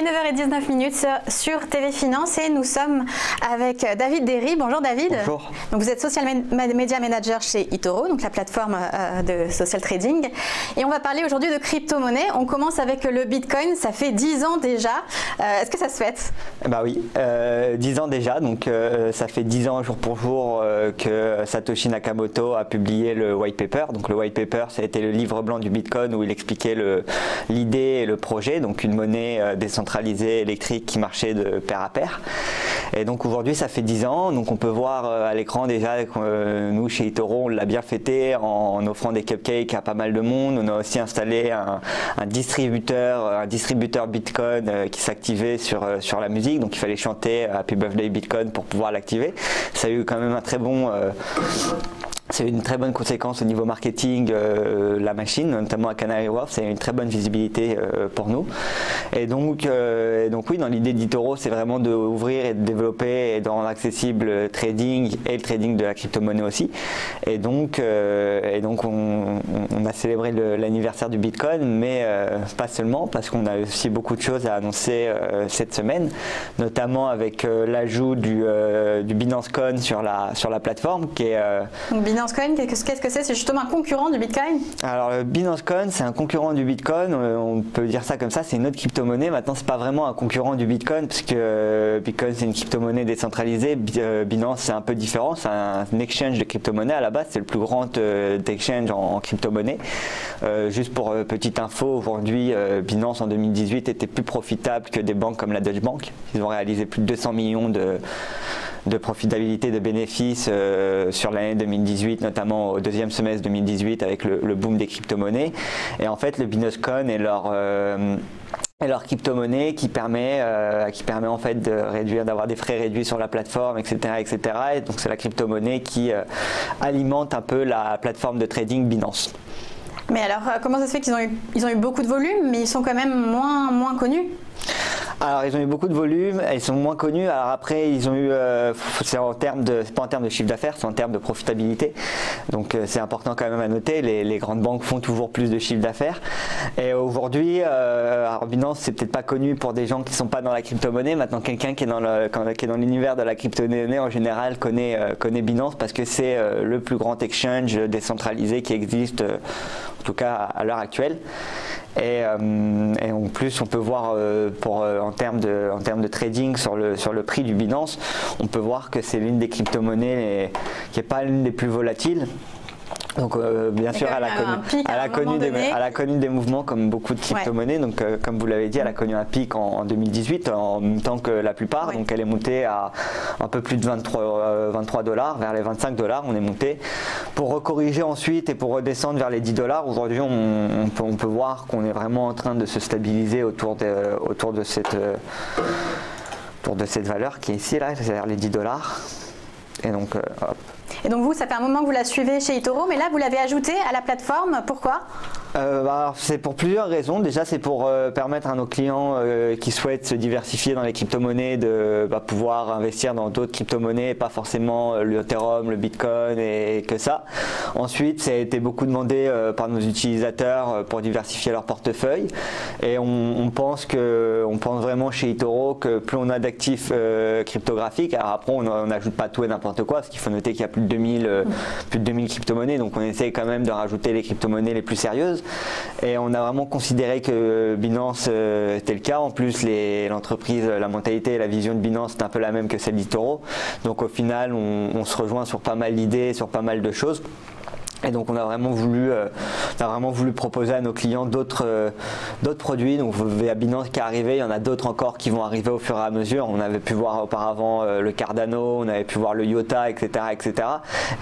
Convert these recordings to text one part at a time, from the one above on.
est 9h19 sur TV Finance et nous sommes avec David Derry. Bonjour David. Bonjour. Donc vous êtes social media manager chez eToro, donc la plateforme de social trading. Et on va parler aujourd'hui de crypto-monnaie. On commence avec le Bitcoin, ça fait 10 ans déjà. Est-ce que ça se fête? Bah oui, 10 ans déjà, donc ça fait 10 ans jour pour jour que Satoshi Nakamoto a publié le white paper. Donc le white paper, ça a été le livre blanc du Bitcoin où il expliquait l'idée et le projet, donc une monnaie décentralisée électrique qui marchait de pair à pair. Et donc aujourd'hui ça fait 10 ans, donc on peut voir à l'écran déjà que nous chez eToro on l'a bien fêté en offrant des cupcakes à pas mal de monde. On a aussi installé un distributeur Bitcoin qui s'activait sur la musique, donc il fallait chanter Happy Birthday Bitcoin pour pouvoir l'activer. Ça a eu quand même un très bon c'est une très bonne conséquence au niveau marketing, la machine, notamment à Canary Wharf, c'est une très bonne visibilité pour nous. Et donc oui, dans l'idée d'eToro, c'est vraiment d'ouvrir et de développer et de rendre accessible le trading et le trading de la crypto-monnaie aussi. Et donc on a célébré l'anniversaire du Bitcoin, mais pas seulement, parce qu'on a aussi beaucoup de choses à annoncer cette semaine, notamment avec l'ajout du Binance Coin sur la plateforme, qui est Binance Coin, qu'est-ce que c'est? C'est justement un concurrent du Bitcoin? Alors le Binance Coin, c'est un concurrent du Bitcoin, on peut dire ça comme ça, c'est une autre crypto-monnaie. Maintenant, c'est pas vraiment un concurrent du Bitcoin, parce que Bitcoin c'est une crypto-monnaie décentralisée, Binance c'est un peu différent, c'est un exchange de crypto-monnaie. À la base, c'est le plus grand exchange en crypto-monnaie. Juste pour petite info, aujourd'hui Binance en 2018 était plus profitable que des banques comme la Deutsche Bank. Ils ont réalisé plus de 200 millions de profitabilité, de bénéfices sur l'année 2018, notamment au deuxième semestre 2018 avec le boom des crypto-monnaies. Et en fait, le Binance Coin est leur crypto-monnaie qui permet en fait d'avoir des frais réduits sur la plateforme, etc., etc. Et donc c'est la crypto-monnaie qui alimente un peu la plateforme de trading Binance. Mais alors, comment ça se fait qu'ils ont eu beaucoup de volume, mais ils sont quand même moins connus? Alors ils ont eu beaucoup de volume, ils sont moins connus. Alors après ils ont eu, c'est pas en termes de chiffre d'affaires, c'est en termes de profitabilité. Donc c'est important quand même à noter. Les grandes banques font toujours plus de chiffre d'affaires. Et aujourd'hui, Binance c'est peut-être pas connu pour des gens qui sont pas dans la crypto-monnaie. Maintenant quelqu'un qui est dans l'univers de la crypto-monnaie en général connaît Binance parce que c'est le plus grand exchange décentralisé qui existe, en tout cas à l'heure actuelle. Et en plus on peut voir en termes de trading sur le prix du Binance, on peut voir que c'est l'une des crypto-monnaies qui n'est pas l'une des plus volatiles. Donc bien sûr elle a connu des mouvements comme beaucoup de crypto-monnaies. Donc comme vous l'avez dit, elle a connu un pic en 2018 en même temps que la plupart. Ouais. Donc elle est montée à un peu plus de 23 $, vers les 25 $. On est monté pour recorriger ensuite et pour redescendre vers les 10 $. Aujourd'hui on peut voir qu'on est vraiment en train de se stabiliser autour de cette valeur qui est ici là, c'est-à-dire les 10 $. Et donc hop. Et donc vous, ça fait un moment que vous la suivez chez eToro, mais là vous l'avez ajoutée à la plateforme, pourquoi? C'est pour plusieurs raisons. Déjà c'est pour permettre à nos clients qui souhaitent se diversifier dans les crypto-monnaies de pouvoir investir dans d'autres crypto-monnaies et pas forcément l'Ethereum, le Bitcoin et que ça. Ensuite ça a été beaucoup demandé par nos utilisateurs pour diversifier leur portefeuille et on pense vraiment chez eToro que plus on a d'actifs cryptographiques, alors après on n'ajoute pas tout et n'importe quoi parce qu'il faut noter qu'il y a plus de 2000 crypto-monnaies, donc on essaie quand même de rajouter les crypto-monnaies les plus sérieuses. Et on a vraiment considéré que Binance était le cas. En plus, l'entreprise, la mentalité et la vision de Binance est un peu la même que celle d'eToro. Donc au final, on se rejoint sur pas mal d'idées, sur pas mal de choses. Et donc on a vraiment voulu proposer à nos clients d'autres produits. Donc vous voyez Binance qui est arrivé, il y en a d'autres encore qui vont arriver au fur et à mesure. On avait pu voir auparavant le Cardano, on avait pu voir le Iota, etc., etc.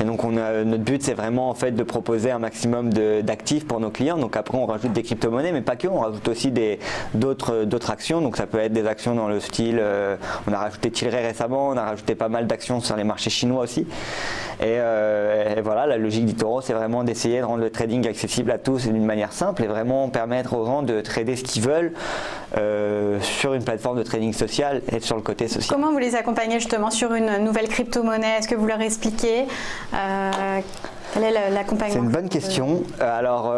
Et donc notre but c'est vraiment en fait de proposer un maximum d'actifs pour nos clients. Donc après on rajoute des crypto-monnaies, mais pas que, on rajoute aussi d'autres actions. Donc ça peut être des actions dans le style, on a rajouté Tilray récemment, on a rajouté pas mal d'actions sur les marchés chinois aussi. Et voilà, la logique d'eToro c'est vraiment d'essayer de rendre le trading accessible à tous et d'une manière simple et vraiment permettre aux gens de trader ce qu'ils veulent sur une plateforme de trading social et sur le côté social. Comment vous les accompagnez justement sur une nouvelle crypto-monnaie? Est-ce que vous leur expliquez Quel est l'accompagnement? C'est une bonne question. Alors,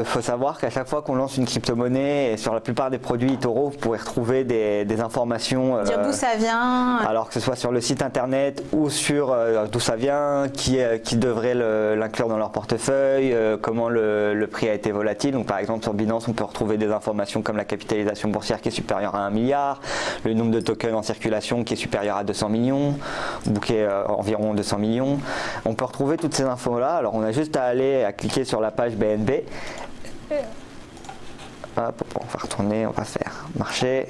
faut savoir qu'à chaque fois qu'on lance une crypto-monnaie, et sur la plupart des produits eToro, vous pourrez retrouver des informations. Dire d'où ça vient. Alors que ce soit sur le site internet ou sur d'où ça vient, qui devrait l'inclure dans leur portefeuille, comment le prix a été volatile. Donc par exemple sur Binance, on peut retrouver des informations comme la capitalisation boursière qui est supérieure à 1 milliard, le nombre de tokens en circulation qui est supérieur à 200 millions, ou qui est environ 200 millions. On peut retrouver toutes ces infos là. Alors on a juste à cliquer sur la page BNB. Hop, on va retourner, on va faire marché.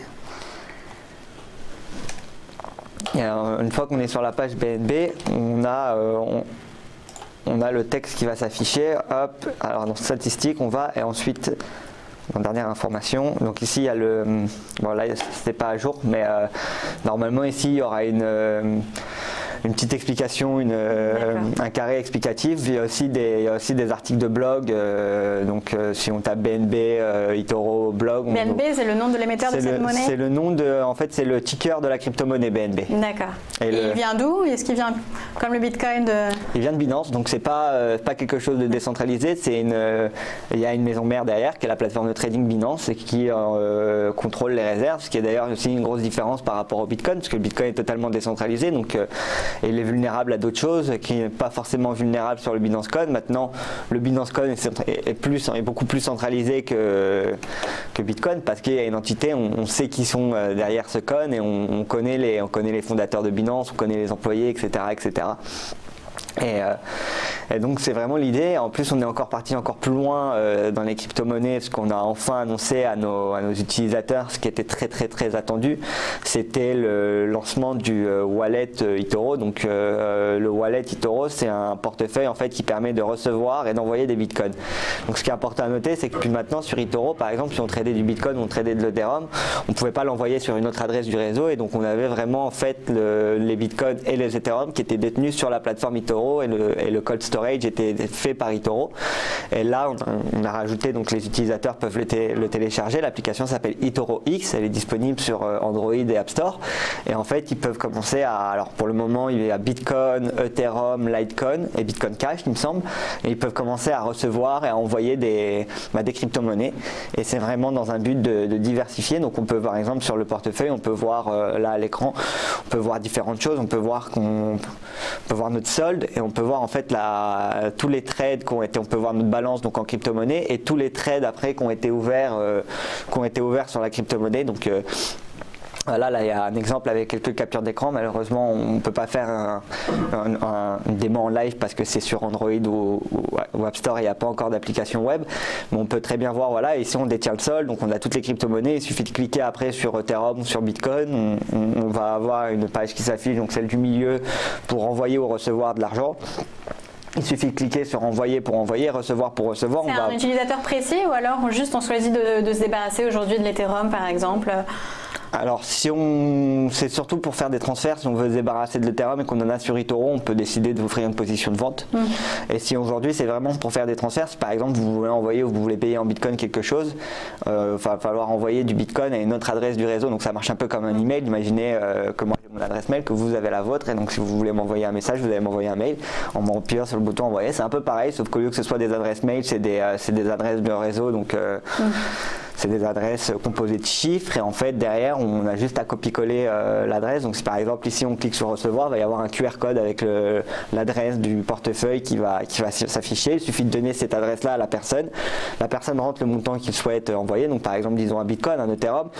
Et alors, une fois qu'on est sur la page BNB, on a le texte qui va s'afficher. Hop, alors dans statistiques, on va et ensuite dans dernière information. Donc ici il y a bon là c'était pas à jour, mais normalement ici il y aura une petite explication, un carré explicatif. Il y a aussi des articles de blog. Donc si on tape BNB, eToro, blog. BNB, c'est le nom de l'émetteur de cette monnaie? C'est le nom en fait, c'est le ticker de la crypto-monnaie BNB. D'accord. Et il vient d'où? Est-ce qu'il vient comme le Bitcoin Il vient de Binance, donc c'est pas quelque chose de décentralisé. Il y a une maison mère derrière qui est la plateforme de trading Binance et qui contrôle les réserves, ce qui est d'ailleurs aussi une grosse différence par rapport au Bitcoin, parce que le Bitcoin est totalement décentralisé. Donc et il est vulnérable à d'autres choses, qui n'est pas forcément vulnérable sur le Binance Coin. Maintenant, le Binance Coin est beaucoup plus centralisé que Bitcoin, parce qu'il y a une entité, on sait qui sont derrière ce coin, et on connaît les fondateurs de Binance, on connaît les employés, etc. etc. Et donc c'est vraiment l'idée. En plus on est encore parti encore plus loin dans les crypto-monnaies, parce qu'on a enfin annoncé à nos utilisateurs ce qui était très attendu, c'était le lancement du wallet eToro. Donc le wallet eToro, c'est un portefeuille en fait qui permet de recevoir et d'envoyer des bitcoins. Donc ce qui est important à noter, c'est que puis maintenant sur eToro, par exemple, si on tradait du bitcoin ou on tradait de l'Ethereum, on ne pouvait pas l'envoyer sur une autre adresse du réseau, et donc on avait vraiment en fait les bitcoins et les Ethereum qui étaient détenus sur la plateforme eToro, et le cold storage était fait par eToro. Et là on a rajouté, donc les utilisateurs peuvent le télécharger. L'application s'appelle eToro X, elle est disponible sur Android et App Store, et en fait ils peuvent commencer alors pour le moment il y a Bitcoin, Ethereum, Litecoin et Bitcoin Cash il me semble, et ils peuvent commencer à recevoir et à envoyer des crypto-monnaies, et c'est vraiment dans un but de diversifier. Donc on peut par exemple sur le portefeuille, on peut voir là à l'écran, on peut voir différentes choses. On peut voir notre solde, et on peut voir en fait tous les trades qui ont été, on peut voir notre balance donc en crypto-monnaie, et tous les trades après qui ont été ouverts sur la crypto-monnaie. Donc là, il y a un exemple avec quelques captures d'écran. Malheureusement, on ne peut pas faire un démo en live parce que c'est sur Android ou App Store, il n'y a pas encore d'application web. Mais on peut très bien voir, voilà, ici on détient le solde, donc on a toutes les crypto-monnaies. Il suffit de cliquer après sur Ethereum ou sur Bitcoin. On va avoir une page qui s'affiche, donc celle du milieu, pour envoyer ou recevoir de l'argent. Il suffit de cliquer sur envoyer pour envoyer, recevoir pour recevoir. C'est un utilisateur précis, ou alors juste on choisit de se débarrasser aujourd'hui de l'Ethereum par exemple? Alors c'est surtout pour faire des transferts. Si on veut se débarrasser de l'Ethereum et qu'on en a sur eToro, on peut décider de vous offrir une position de vente. Et si aujourd'hui c'est vraiment pour faire des transferts, si par exemple vous voulez envoyer ou vous voulez payer en Bitcoin quelque chose, il va falloir envoyer du Bitcoin à une autre adresse du réseau. Donc ça marche un peu comme un email. Imaginez que moi j'ai mon adresse mail, que vous avez la vôtre, et donc si vous voulez m'envoyer un message, vous allez m'envoyer un mail en appuyant sur le bouton envoyer. C'est un peu pareil, sauf qu'au lieu que ce soit des adresses mail, c'est des adresses de réseau. Donc c'est des adresses composées de chiffres, et en fait derrière on a juste à copier-coller l'adresse. Donc si par exemple ici on clique sur recevoir, il va y avoir un QR code avec l'adresse du portefeuille qui va s'afficher. Il suffit de donner cette adresse là à la personne rentre le montant qu'il souhaite envoyer, donc par exemple disons un Bitcoin, un Ethereum,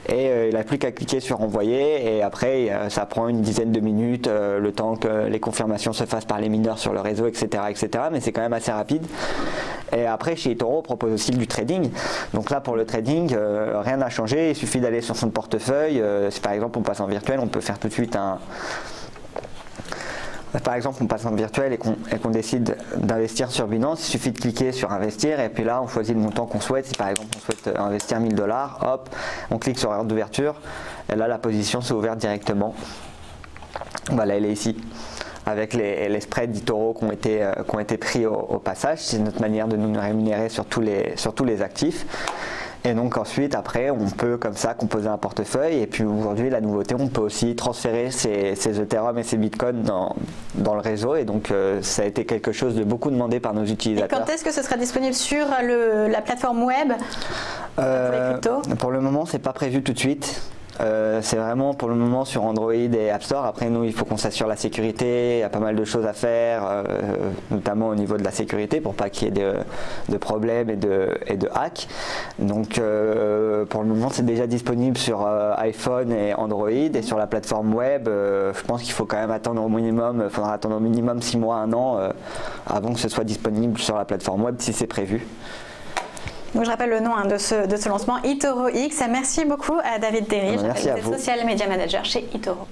et il n'a plus qu'à cliquer sur envoyer, et après ça prend une dizaine de minutes, le temps que les confirmations se fassent par les mineurs sur le réseau, etc. mais c'est quand même assez rapide. Et après chez eToro on propose aussi du trading. Donc là pour le trading, rien n'a changé, il suffit d'aller sur son portefeuille. Si par exemple on passe en virtuel, on peut faire tout de suite par exemple on passe en virtuel et qu'on décide d'investir sur Binance, il suffit de cliquer sur investir, et puis là on choisit le montant qu'on souhaite. Si par exemple on souhaite investir 1000 $, hop, on clique sur l'heure d'ouverture, et là la position s'est ouverte directement. Voilà, elle est ici, avec les spreads d'eToro qui ont été pris au passage. C'est notre manière de nous rémunérer sur tous les actifs. Et donc ensuite, après, on peut comme ça composer un portefeuille. Et puis aujourd'hui, la nouveauté, on peut aussi transférer ces Ethereum et ces Bitcoins dans le réseau. Et donc ça a été quelque chose de beaucoup demandé par nos utilisateurs. Et quand est-ce que ce sera disponible sur la plateforme web pour les cryptos? Pour le moment, c'est pas prévu tout de suite. C'est vraiment pour le moment sur Android et App Store. Après, nous, il faut qu'on s'assure la sécurité. Il y a pas mal de choses à faire, notamment au niveau de la sécurité pour pas qu'il y ait de problèmes et de hacks. Donc, pour le moment, c'est déjà disponible sur iPhone et Android. Et sur la plateforme web, je pense qu'il faut quand même attendre au minimum, faudra attendre au minimum 6 mois, 1 an avant que ce soit disponible sur la plateforme web si c'est prévu. Donc je rappelle le nom de ce lancement, eToro X. Merci beaucoup à David Derry, Merci à vous. Social Media Manager chez eToro.